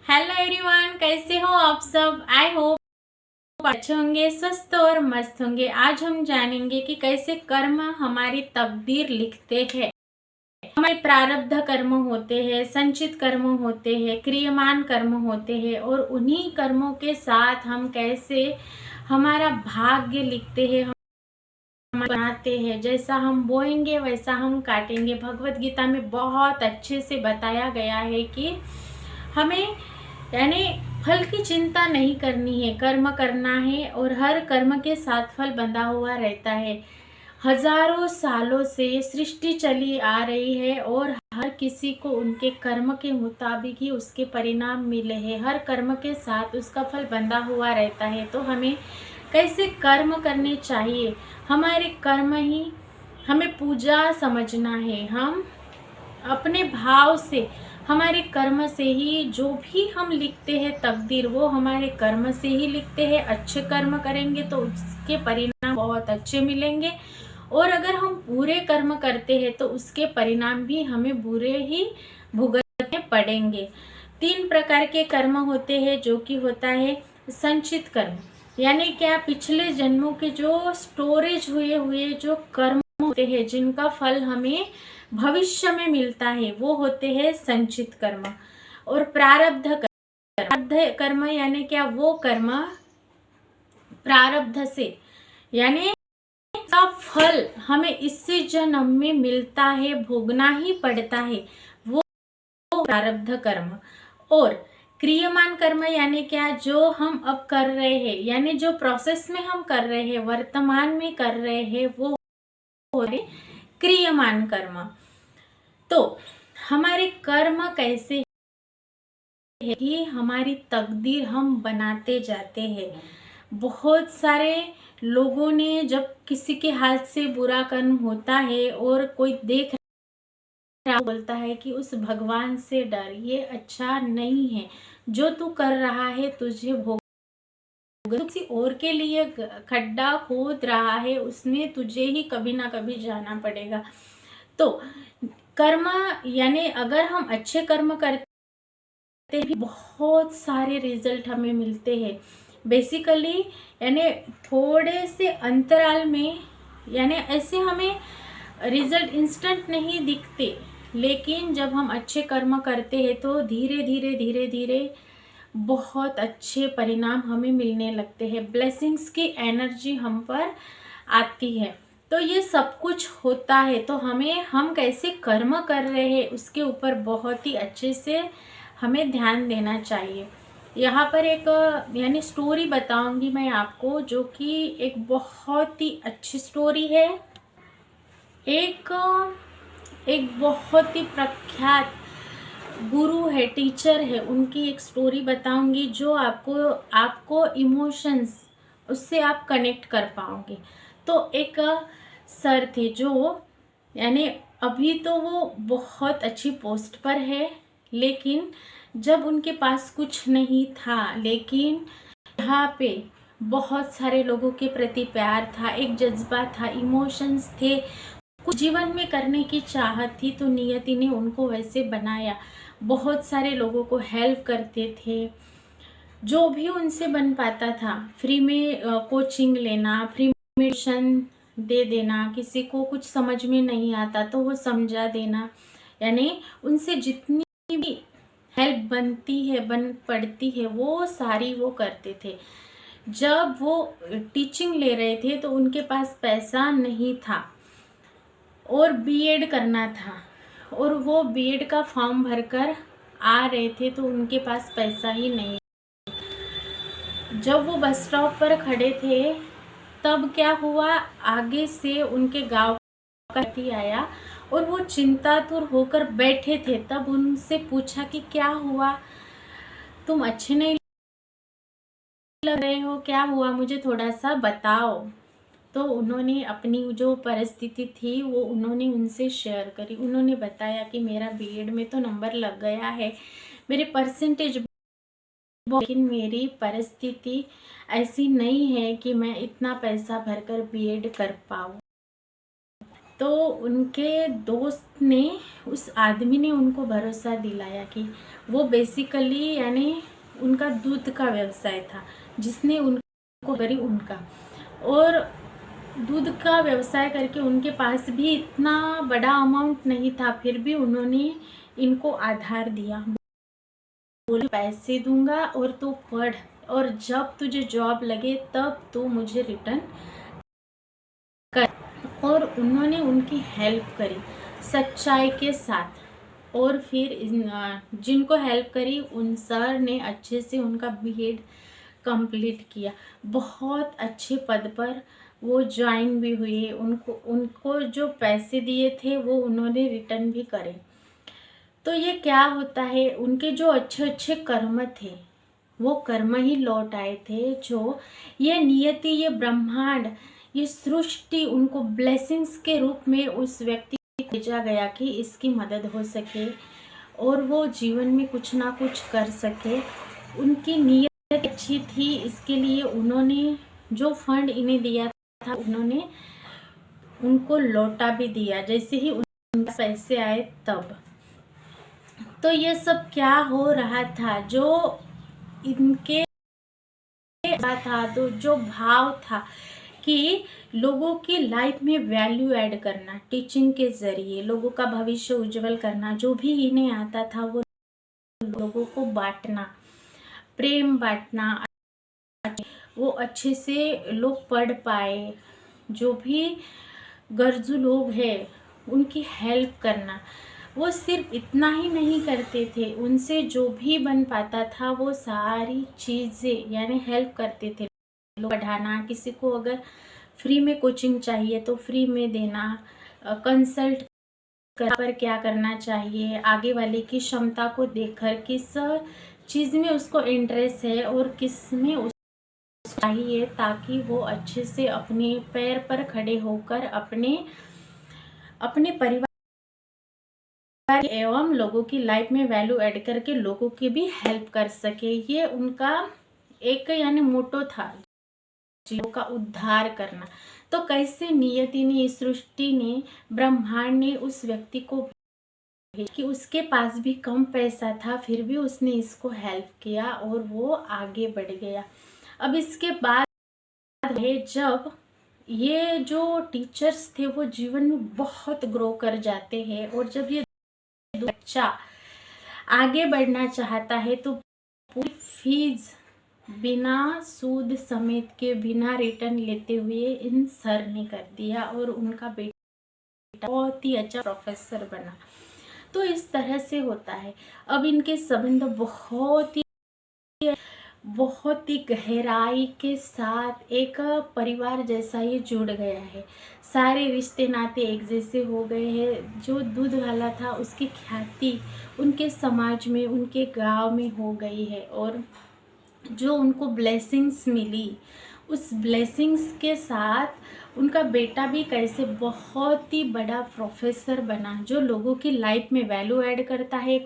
Hello everyone, कैसे हो आप सब। आई होप अच्छे होंगे, स्वस्थ और मस्त होंगे। आज हम जानेंगे कि कैसे कर्म हमारी तकदीर लिखते हैं। हमारे प्रारब्ध कर्म होते हैं, संचित कर्म होते हैं, क्रियमान कर्म होते हैं और उन्हीं कर्मों के साथ हम कैसे हमारा भाग्य लिखते हैं, हम बनाते हैं। जैसा हम बोएंगे वैसा हम काटेंगे। भगवत गीता में बहुत अच्छे से बताया गया है कि हमें यानी फल की चिंता नहीं करनी है, कर्म करना है और हर कर्म के साथ फल बंधा हुआ रहता है। हजारों सालों से सृष्टि चली आ रही है और हर किसी को उनके कर्म के मुताबिक ही उसके परिणाम मिले हैं। हर कर्म के साथ उसका फल बंधा हुआ रहता है। तो हमें कैसे कर्म करने चाहिए, हमारे कर्म ही हमें पूजा समझना है। हम अपने भाव से, हमारे कर्म से ही जो भी हम लिखते हैं तकदीर, वो हमारे कर्म से ही लिखते हैं। अच्छे कर्म करेंगे तो उसके परिणाम बहुत अच्छे मिलेंगे और अगर हम बुरे कर्म करते हैं तो उसके परिणाम भी हमें बुरे ही भुगतने पड़ेंगे। 3 प्रकार के कर्म होते हैं, जो कि होता है संचित कर्म, यानी क्या, पिछले जन्मों के जो स्टोरेज हुए जो कर्म होते हैं, जिनका फल हमें भविष्य में मिलता है, वो होते हैं संचित कर्म। और प्रारब्ध कर्म यानी क्या, वो कर्म प्रारब्ध से, यानी का फल हमें इसी जन्म में मिलता है, भोगना ही पड़ता है, वो प्रारब्ध कर्म। और क्रियमान कर्म यानी क्या, जो हम अब कर रहे हैं, यानी जो प्रोसेस में हम कर रहे हैं, वर्तमान में कर रहे हैं, वो होते क्रियमान कर्म। तो हमारे कर्म कैसे है कि हमारी तकदीर हम बनाते जाते हैं। बहुत सारे लोगों ने, जब किसी के हाथ से बुरा कर्म होता है और कोई देख रहा बोलता है कि उस भगवान से डर, ये अच्छा नहीं है, जो तू कर रहा है तुझे भोग, किसी और के लिए खड्डा खोद रहा है, उसमें तुझे ही कभी ना कभी जाना पड़ेगा। तो कर्म यानी अगर हम अच्छे कर्म करते भी बहुत सारे रिजल्ट हमें मिलते हैं। बेसिकली यानी थोड़े से अंतराल में, यानी ऐसे हमें रिजल्ट इंस्टेंट नहीं दिखते, लेकिन जब हम अच्छे कर्म करते हैं तो धीरे धीरे धीरे धीरे बहुत अच्छे परिणाम हमें मिलने लगते हैं। ब्लेसिंग्स की एनर्जी हम पर आती है। तो ये सब कुछ होता है, तो हम कैसे कर्म कर रहे हैं उसके ऊपर बहुत ही अच्छे से हमें ध्यान देना चाहिए। यहाँ पर एक यानी स्टोरी बताऊंगी मैं आपको, जो कि एक बहुत ही अच्छी स्टोरी है। एक एक बहुत ही प्रख्यात गुरु है, टीचर है, उनकी एक स्टोरी बताऊंगी जो आपको आपको इमोशंस, उससे आप कनेक्ट कर पाओगे। तो एक सर थे जो, यानी अभी तो वो बहुत अच्छी पोस्ट पर है, लेकिन जब उनके पास कुछ नहीं था, लेकिन यहाँ पे बहुत सारे लोगों के प्रति प्यार था, एक जज्बा था, इमोशंस थे, कुछ जीवन में करने की चाहत थी, तो नियति ने उनको वैसे बनाया। बहुत सारे लोगों को हेल्प करते थे, जो भी उनसे बन पाता था। फ्री में कोचिंग लेना, फ्री में ट्यूशन दे देना, किसी को कुछ समझ में नहीं आता तो वो समझा देना, यानी उनसे जितनी भी हेल्प बनती है, बन पड़ती है, वो सारी वो करते थे। जब वो टीचिंग ले रहे थे तो उनके पास पैसा नहीं था और बीएड करना था, और वो बीएड का फॉर्म भरकर आ रहे थे तो उनके पास पैसा ही नहीं। जब वो बस स्टॉप पर खड़े थे तब क्या हुआ, आगे से उनके गांव का व्यक्ति आया और वो चिंतातुर होकर बैठे थे। तब उनसे पूछा कि क्या हुआ, तुम अच्छे नहीं लग रहे हो, क्या हुआ, मुझे थोड़ा सा बताओ। तो उन्होंने अपनी जो परिस्थिति थी वो उन्होंने उनसे शेयर करी। उन्होंने बताया कि मेरा बीएड में तो नंबर लग गया है, मेरे परसेंटेज, लेकिन मेरी परिस्थिति ऐसी नहीं है कि मैं इतना पैसा भरकर बीएड कर पाऊँ। तो उनके दोस्त ने, उस आदमी ने उनको भरोसा दिलाया कि वो बेसिकली यानी उनका दूध का व्यवसाय था, जिसने उनको करी उनका, और दूध का व्यवसाय करके उनके पास भी इतना बड़ा अमाउंट नहीं था, फिर भी उन्होंने इनको आधार दिया, बोले पैसे दूंगा और तू पढ़, और जब तुझे जॉब लगे तब तू मुझे रिटर्न कर। और उन्होंने उनकी हेल्प करी सच्चाई के साथ, और फिर जिनको हेल्प करी उन सर ने अच्छे से उनका बीएड कंप्लीट किया, बहुत अच्छे पद पर वो ज्वाइन भी हुए। उनको जो पैसे दिए थे वो उन्होंने रिटर्न भी करे। तो ये क्या होता है, उनके जो अच्छे अच्छे कर्म थे वो कर्म ही लौट आए थे, जो ये नियति, ये ब्रह्मांड, ये सृष्टि उनको ब्लेसिंग्स के रूप में उस व्यक्ति को भेजा गया कि इसकी मदद हो सके और वो जीवन में कुछ ना कुछ कर सके। उनकी नीयत अच्छी थी, इसके लिए उन्होंने जो फंड इन्हें दिया था उन्होंने उनको लौटा भी दिया, जैसे ही उनके पैसे आए तब। तो ये सब क्या हो रहा था, जो इनके था, तो जो भाव था कि लोगों की लाइफ में वैल्यू ऐड करना, टीचिंग के जरिए लोगों का भविष्य उज्जवल करना, जो भी इन्हें आता था वो लोगों को बांटना, प्रेम बांटना, वो अच्छे से लोग पढ़ पाए, जो भी गर्जू लोग हैं उनकी हेल्प करना। वो सिर्फ इतना ही नहीं करते थे, उनसे जो भी बन पाता था वो सारी चीज़ें यानी हेल्प करते थे। लोग पढ़ाना, किसी को अगर फ्री में कोचिंग चाहिए तो फ्री में देना, कंसल्ट पर क्या करना चाहिए, आगे वाले की क्षमता को देखकर किस चीज़ में उसको इंटरेस्ट है और किस में उसको चाहिए, ताकि वो अच्छे से अपने पैर पर खड़े होकर अपने परिवार एवं लोगों की लाइफ में वैल्यू ऐड करके लोगों की भी हेल्प कर सके। ये उनका एक यानी मोटो था, जीवों का उद्धार करना। तो कैसे नियति ने, सृष्टि ने, ब्रह्मांड ने उस व्यक्ति को कि उसके पास भी कम पैसा था, फिर भी उसने इसको हेल्प किया और वो आगे बढ़ गया। अब इसके बाद है जब ये जो टीचर्स थे वो जीवन में बहुत ग्रो कर जाते हैं, और जब ये बच्चा आगे बढ़ना चाहता है तो पूरी फीस बिना सूद समेत के, बिना रिटर्न लेते हुए इन सर ने कर दिया, और उनका बेटा बहुत ही अच्छा प्रोफेसर बना। तो इस तरह से होता है। अब इनके संबंध बहुत ही गहराई के साथ एक परिवार जैसा ये जुड़ गया है। सारे रिश्ते नाते एक जैसे हो गए हैं। जो दूध वाला था उसकी ख्याति उनके समाज में, उनके गांव में हो गई है, और जो उनको ब्लेसिंग्स मिली उस ब्लेसिंग्स के साथ उनका बेटा भी कैसे बहुत ही बड़ा प्रोफेसर बना, जो लोगों की लाइफ में वैल्यू ऐड करता है,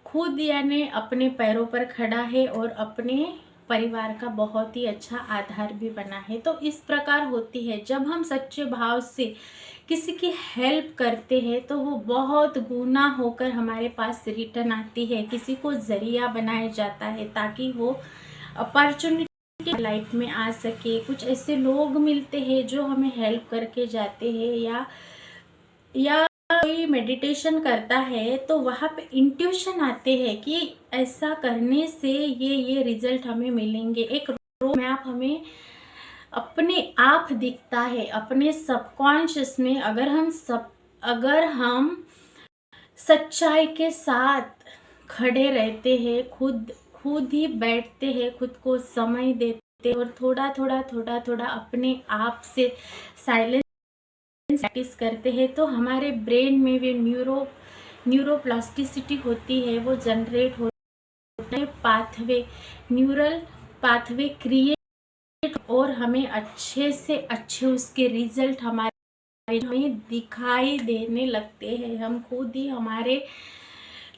खुद यानी अपने पैरों पर खड़ा है और अपने परिवार का बहुत ही अच्छा आधार भी बना है। तो इस प्रकार होती है, जब हम सच्चे भाव से किसी की हेल्प करते हैं तो वो बहुत गुना होकर हमारे पास रिटर्न आती है। किसी को जरिया बनाया जाता है ताकि वो अपॉर्चुनिटी लाइफ में आ सके। कुछ ऐसे लोग मिलते हैं जो हमें हेल्प करके जाते हैं, या कोई मेडिटेशन करता है तो वहाँ पे इंट्यूशन आते हैं कि ऐसा करने से ये रिजल्ट हमें मिलेंगे। एक रोड मैप हमें अपने आप दिखता है अपने सबकॉन्शियस में। अगर हम सच्चाई के साथ खड़े रहते हैं, खुद ही बैठते हैं, खुद को समय देते और थोड़ा अपने आप से साइलेंस प्रैक्टिस करते हैं, तो हमारे ब्रेन में भी न्यूरोप्लास्टिसिटी होती है, वो जनरेट होता है, न्यूरल पाथवे क्रिएट, और हमें अच्छे से अच्छे उसके रिजल्ट हमें दिखाई देने लगते हैं। हम खुद ही हमारे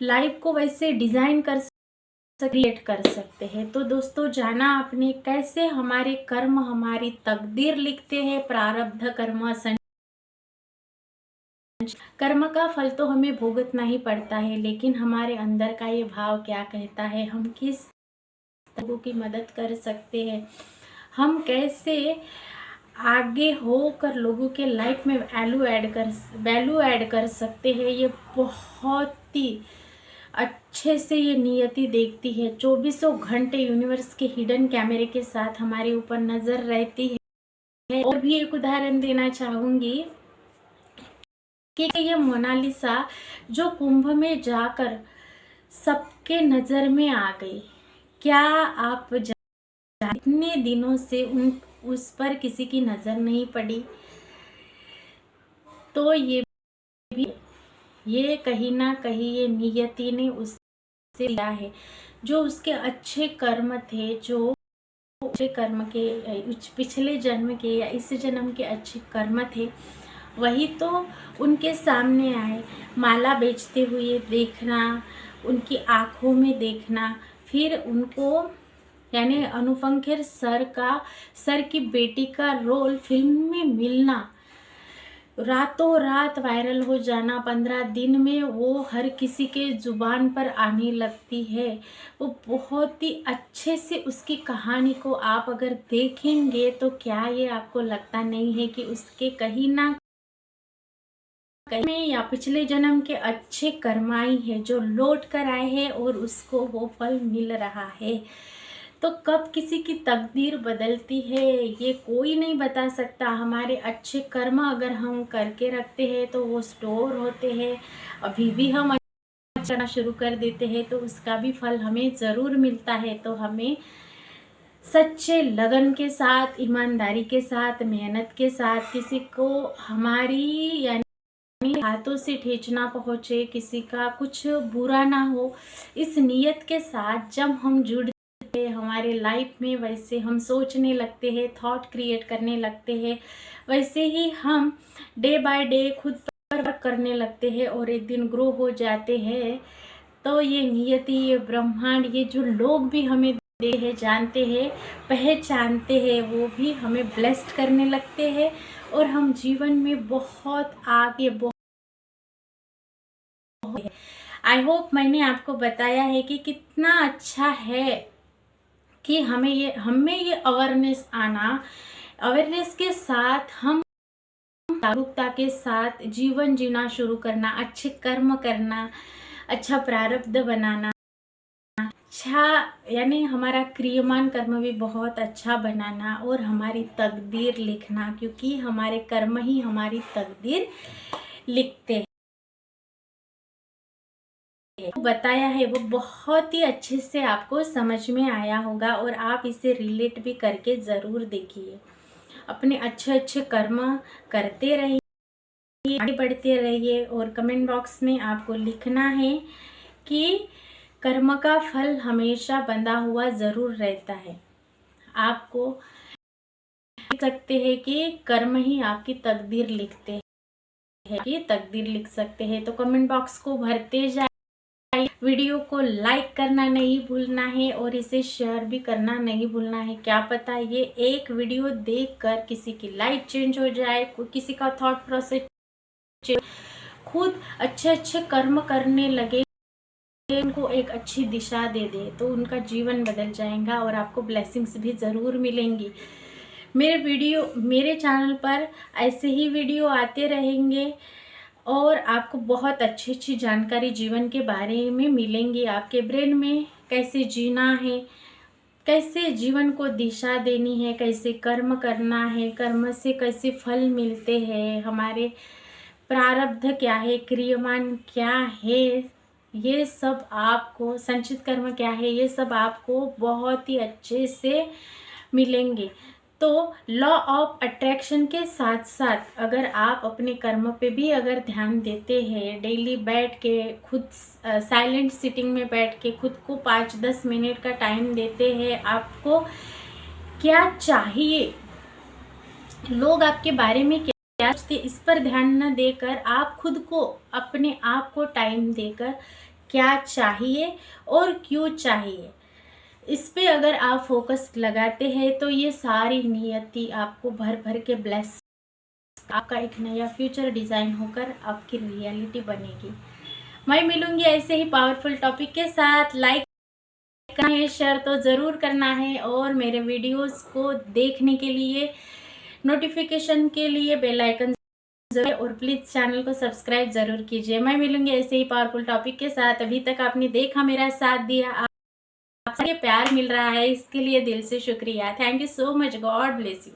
लाइफ को वैसे डिज़ाइन क्रिएट कर सकते हैं। तो दोस्तों, जाना आपने कैसे हमारे कर्म हमारी तकदीर लिखते हैं, प्रारब्ध कर्म कर्म का फल तो हमें भुगतना ही पड़ता है, लेकिन हमारे अंदर का ये भाव क्या कहता है, हम किस लोगों की मदद कर सकते हैं, हम कैसे आगे होकर लोगों के लाइफ में वैल्यू ऐड कर सकते हैं, ये बहुत ही अच्छे से ये नियति देखती है। 24 घंटे यूनिवर्स के हिडन कैमरे के साथ हमारे ऊपर नज़र रहती है। और भी एक उदाहरण देना चाहूँगी कि ये मोनालिसा जो कुंभ में जाकर सबके नज़र में आ गई, क्या आप इतने दिनों से उस पर किसी की नज़र नहीं पड़ी? तो ये कहीं ना कहीं ये नियति ने उससे लिया है। जो उसके अच्छे कर्म थे, जो अच्छे कर्म के पिछले जन्म के या इस जन्म के अच्छे कर्म थे, वही तो उनके सामने आए। माला बेचते हुए देखना, उनकी आँखों में देखना, फिर उनको यानी अनुपम खेर सर की बेटी का रोल फिल्म में मिलना, रातों रात वायरल हो जाना, 15 दिन में वो हर किसी के जुबान पर आने लगती है। वो बहुत ही अच्छे से उसकी कहानी को आप अगर देखेंगे तो क्या ये आपको लगता नहीं है कि उसके कहीं ना में या पिछले जन्म के अच्छे कर्माई है जो लौट कर आए हैं और उसको वो फल मिल रहा है। तो कब किसी की तकदीर बदलती है ये कोई नहीं बता सकता। हमारे अच्छे कर्म अगर हम करके रखते हैं तो वो स्टोर होते हैं, अभी भी हम करना शुरू कर देते हैं तो उसका भी फल हमें ज़रूर मिलता है। तो हमें सच्चे लगन के साथ, ईमानदारी के साथ, मेहनत के साथ, किसी को हमारी यानी हाथों से ठेच ना पहुँचे, किसी का कुछ बुरा ना हो, इस नियत के साथ जब हम जुड़ते हैं हमारे लाइफ में, वैसे हम सोचने लगते हैं, थॉट क्रिएट करने लगते हैं, वैसे ही हम डे बाय डे खुद पर वर्क करने लगते हैं और एक दिन ग्रो हो जाते हैं। तो ये नियति, ये ब्रह्मांड, ये जो लोग भी हमें देखते हैं, जानते हैं, पहचानते हैं, वो भी हमें ब्लेस्ड करने लगते हैं और हम जीवन में बहुत आगे आई होप मैंने आपको बताया है कि कितना अच्छा है कि हमें ये अवेयरनेस आना, अवेयरनेस के साथ हम जागरूकता के साथ जीवन जीना शुरू करना, अच्छे कर्म करना, अच्छा प्रारब्ध बनाना, अच्छा यानी हमारा क्रियमान कर्म भी बहुत अच्छा बनाना और हमारी तकदीर लिखना, क्योंकि हमारे कर्म ही हमारी तकदीर लिखते हैं। बताया है वो बहुत ही अच्छे से आपको समझ में आया होगा और आप इसे रिलेट भी करके ज़रूर देखिए। अपने अच्छे अच्छे कर्म करते रहिए, आगे बढ़ते रहिए और कमेंट बॉक्स में आपको लिखना है कि कर्म का फल हमेशा बंधा हुआ ज़रूर रहता है। आपको लिख सकते हैं कि कर्म ही आपकी तकदीर लिखते हैं, कि तकदीर लिख सकते हैं। तो कमेंट बॉक्स को भरते जाए, वीडियो को लाइक करना नहीं भूलना है और इसे शेयर भी करना नहीं भूलना है। क्या पता ये एक वीडियो देखकर किसी की लाइफ चेंज हो जाए, किसी का थॉट प्रोसेस, खुद अच्छे अच्छे कर्म करने लगे, उनको एक अच्छी दिशा दे दे तो उनका जीवन बदल जाएगा और आपको ब्लेसिंग्स भी ज़रूर मिलेंगी। मेरे चैनल पर ऐसे ही वीडियो आते रहेंगे और आपको बहुत अच्छी अच्छी जानकारी जीवन के बारे में मिलेंगी। आपके ब्रेन में कैसे जीना है, कैसे जीवन को दिशा देनी है, कैसे कर्म करना है, कर्म से कैसे फल मिलते हैं, हमारे प्रारब्ध क्या है, क्रियमान क्या है, ये सब आपको, संचित कर्म क्या है, ये सब आपको बहुत ही अच्छे से मिलेंगे। तो लॉ ऑफ अट्रैक्शन के साथ साथ अगर आप अपने कर्म पे भी अगर ध्यान देते हैं, डेली बैठ के खुद साइलेंट सिटिंग में बैठ के खुद को 5-10 मिनट का टाइम देते हैं, आपको क्या चाहिए, लोग आपके बारे में क्या सोचते, इस पर ध्यान न देकर आप खुद को, अपने आप को टाइम देकर क्या चाहिए और क्यों चाहिए, इस पे अगर आप फोकस लगाते हैं तो ये सारी नियति आपको भर भर के ब्लेस आपका एक नया फ्यूचर डिज़ाइन होकर आपकी रियलिटी बनेगी। मैं मिलूंगी ऐसे ही पावरफुल टॉपिक के साथ। लाइक करना है, शेयर तो ज़रूर करना है, और मेरे वीडियोस को देखने के लिए, नोटिफिकेशन के लिए बेल आइकन जरूर, और प्लीज़ चैनल को सब्सक्राइब ज़रूर कीजिए। मैं मिलूंगी ऐसे ही पावरफुल टॉपिक के साथ। अभी तक आपने देखा, मेरा साथ दिया, आपसे प्यार मिल रहा है, इसके लिए दिल से शुक्रिया। Thank you so much. God bless you.